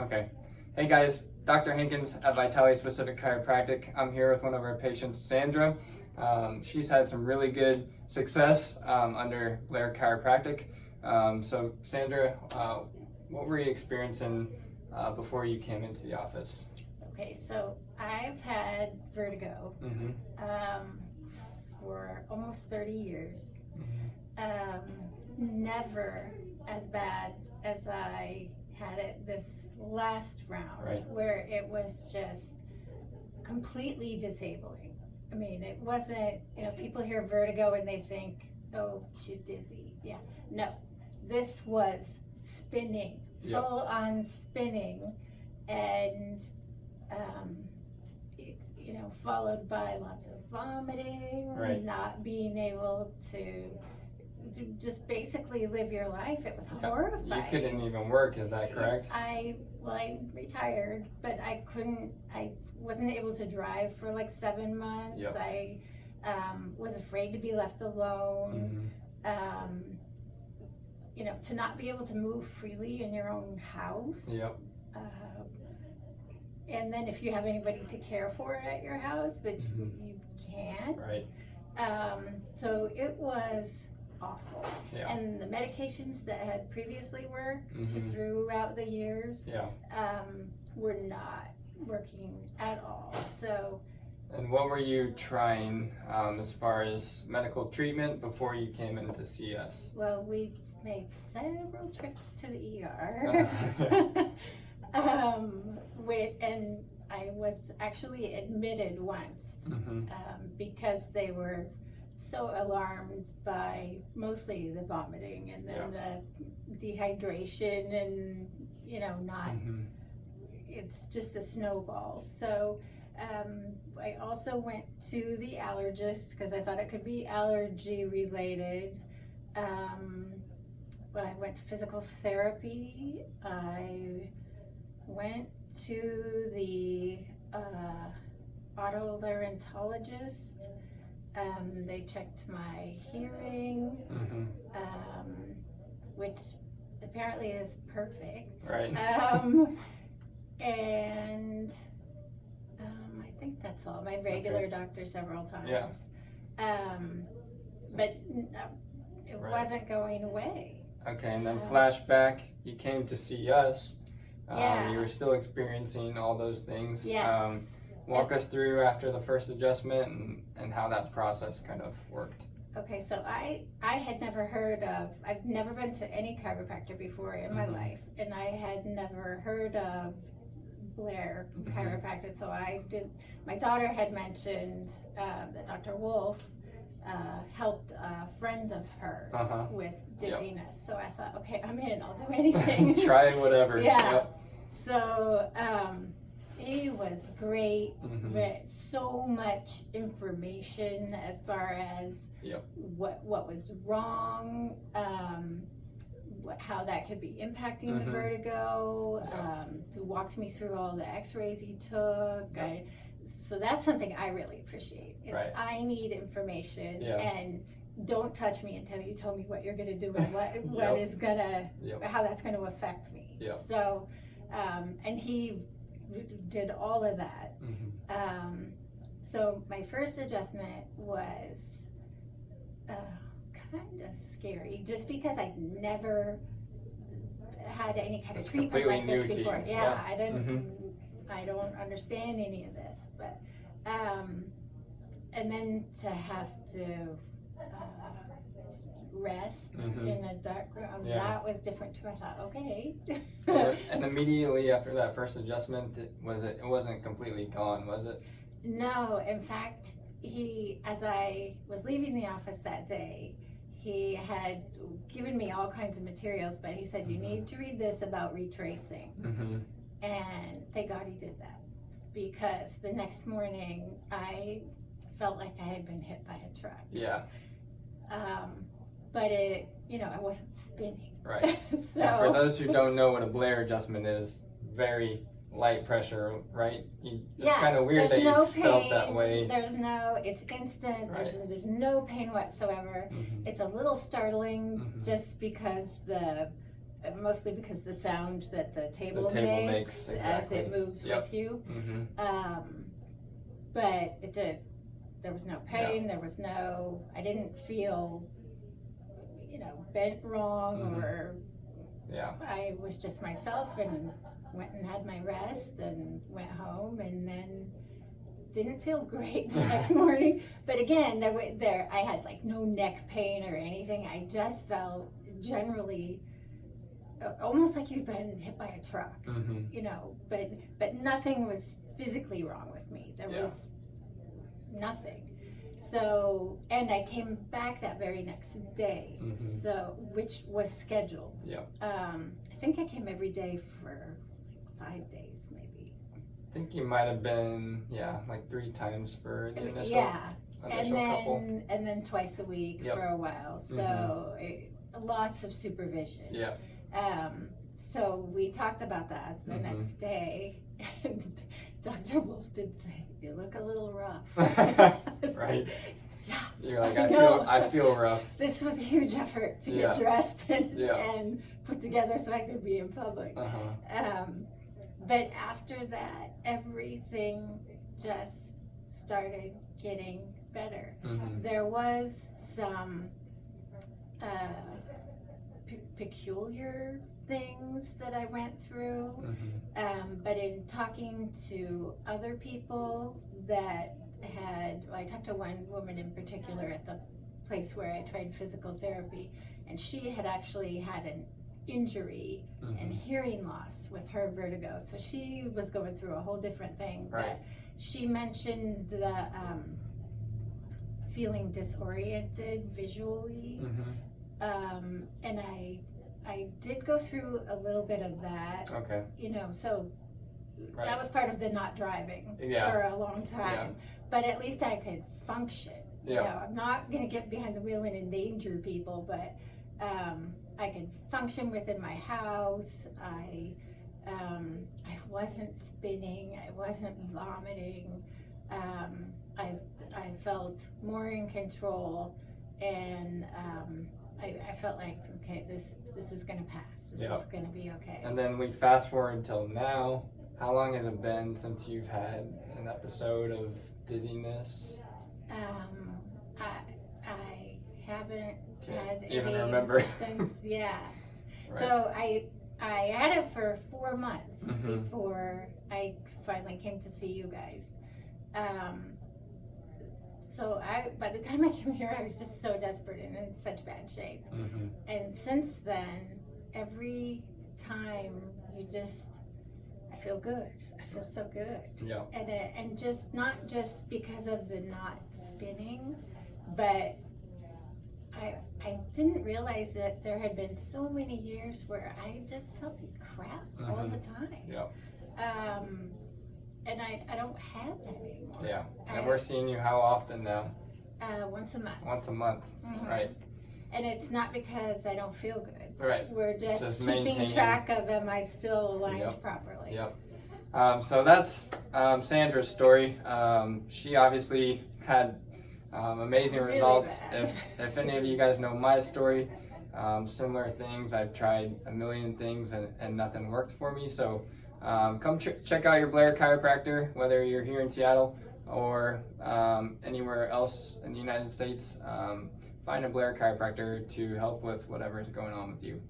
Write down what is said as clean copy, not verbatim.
Okay. Hey guys, Dr. Hankins at Vitality Specific Chiropractic. I'm here with one of our patients, Sandra. She's had some really good success under Ballard Chiropractic. So Sandra, what were you experiencing before you came into the office? Okay, so I've had vertigo for almost 30 years. Never as bad as I had it this last round, Right. where it was just completely disabling. I mean, it wasn't, people hear vertigo and they think, oh, she's dizzy. Yeah, no, this was spinning, full on spinning, and followed by lots of vomiting, Right. not being able to just basically live your life. It was horrifying. You couldn't even work, is that correct? I retired, but I wasn't able to drive for like 7 months. Yep. I was afraid to be left alone. To not be able to move freely in your own house. Yep. And then if you have anybody to care for at your house, which you can't. Right. So it was awful. Yeah. And the medications that had previously worked throughout the years were not working at all. So. And what were you trying as far as medical treatment before you came in to see us? Well, we made several trips to the ER. And I was actually admitted once because they were so alarmed by mostly the vomiting and then the dehydration and, not, it's just a snowball. So I also went to the allergist because I thought it could be allergy related. I went to physical therapy. I went to the otolaryngologist. They checked my hearing, which apparently is perfect. Right. And I think that's all. My regular doctor several times. Yeah. But it wasn't going away. Okay, and then flashback, you came to see us. Yeah. You were still experiencing all those things. Yes. Walk us through after the first adjustment and how that process kind of worked. Okay, so I had never I've never been to any chiropractor before in my life, and I had never heard of Ballard Chiropractic, so my daughter had mentioned that Dr. Wolf helped a friend of hers with dizziness. So I thought, okay, I'm in, I'll do anything. Try whatever. Yeah. Yep. So he was great, but so much information as far as what was wrong, how that could be impacting the vertigo. To walk me through all the x-rays he took. So that's something I really appreciate. I need information, and don't touch me until you tell me what you're going to do and what is going to, how that's going to affect me. So, and he did all of that. So my first adjustment was kind of scary, just because I'd never had any kind of treatment like this before. I didn't. I don't understand any of this, but and then to have to rest in a dark room, that was different too. I thought, okay. And immediately after that first adjustment, it wasn't completely gone, was it? No, in fact, as I was leaving the office that day, he had given me all kinds of materials, but he said, you need to read this about retracing. And thank God he did that, because the next morning I felt like I had been hit by a truck. Yeah. But I wasn't spinning. Right. So and for those who don't know what a Ballard adjustment is, very light pressure, right? It's kind of weird that you felt that way. It's instant. There's no pain whatsoever. It's a little startling just because the mostly because the sound that the table makes as it moves Yep. with you. Mm-hmm. But it did. There was no pain. There was no. I didn't feel, bent wrong or. Yeah. I was just myself and went and had my rest and went home and then didn't feel great the next morning. But again, I had like no neck pain or anything. I just felt generally almost like you'd been hit by a truck, but nothing was physically wrong with me. There was nothing. So, and I came back that very next day, so which was scheduled. Yeah. I think I came every day for 5 days, maybe. I think you might have been, like 3 times for the initial. And then twice a week for a while. So lots of supervision. Yeah. So we talked about that the next day, and Dr. Wolf did say, "You look a little rough." Right. Yeah. You're like, I feel rough. This was a huge effort to get dressed and put together so I could be in public. But after that, everything just started getting better. There was some peculiar things that I went through, but in talking to other people that I talked to one woman in particular at the place where I tried physical therapy, and she had actually had an injury and hearing loss with her vertigo, so she was going through a whole different thing. But she mentioned the feeling disoriented visually, and I did go through a little bit of that. Okay. So that was part of the not driving for a long time. But at least I could function. I'm not going to get behind the wheel and endanger people, but I could function within my house. I wasn't spinning. I wasn't vomiting. I felt more in control, and I felt like, okay, this is going to pass. This is going to be okay. And then we fast forward until now. How long has it been since you've had an episode of dizziness? I haven't had even any remember since. So I had it for 4 months before I finally came to see you guys. So by the time I came here, I was just so desperate and in such bad shape. And since then, every time I feel good. I feel so good. Yeah. And just not just because of the not spinning, but I didn't realize that there had been so many years where I just felt like crap all the time. Yeah. And I don't have that anymore. Yeah. And we're seeing you how often now? Once a month. Once a month. Right. And it's not because I don't feel good. Right. We're just keeping track of, am I still aligned properly? Yep. So that's Sandra's story. She obviously had amazing results. If any of you guys know my story, similar things. I've tried a million things and nothing worked for me. So come check out your Ballard Chiropractor, whether you're here in Seattle or anywhere else in the United States. Find a Ballard Chiropractor to help with whatever is going on with you.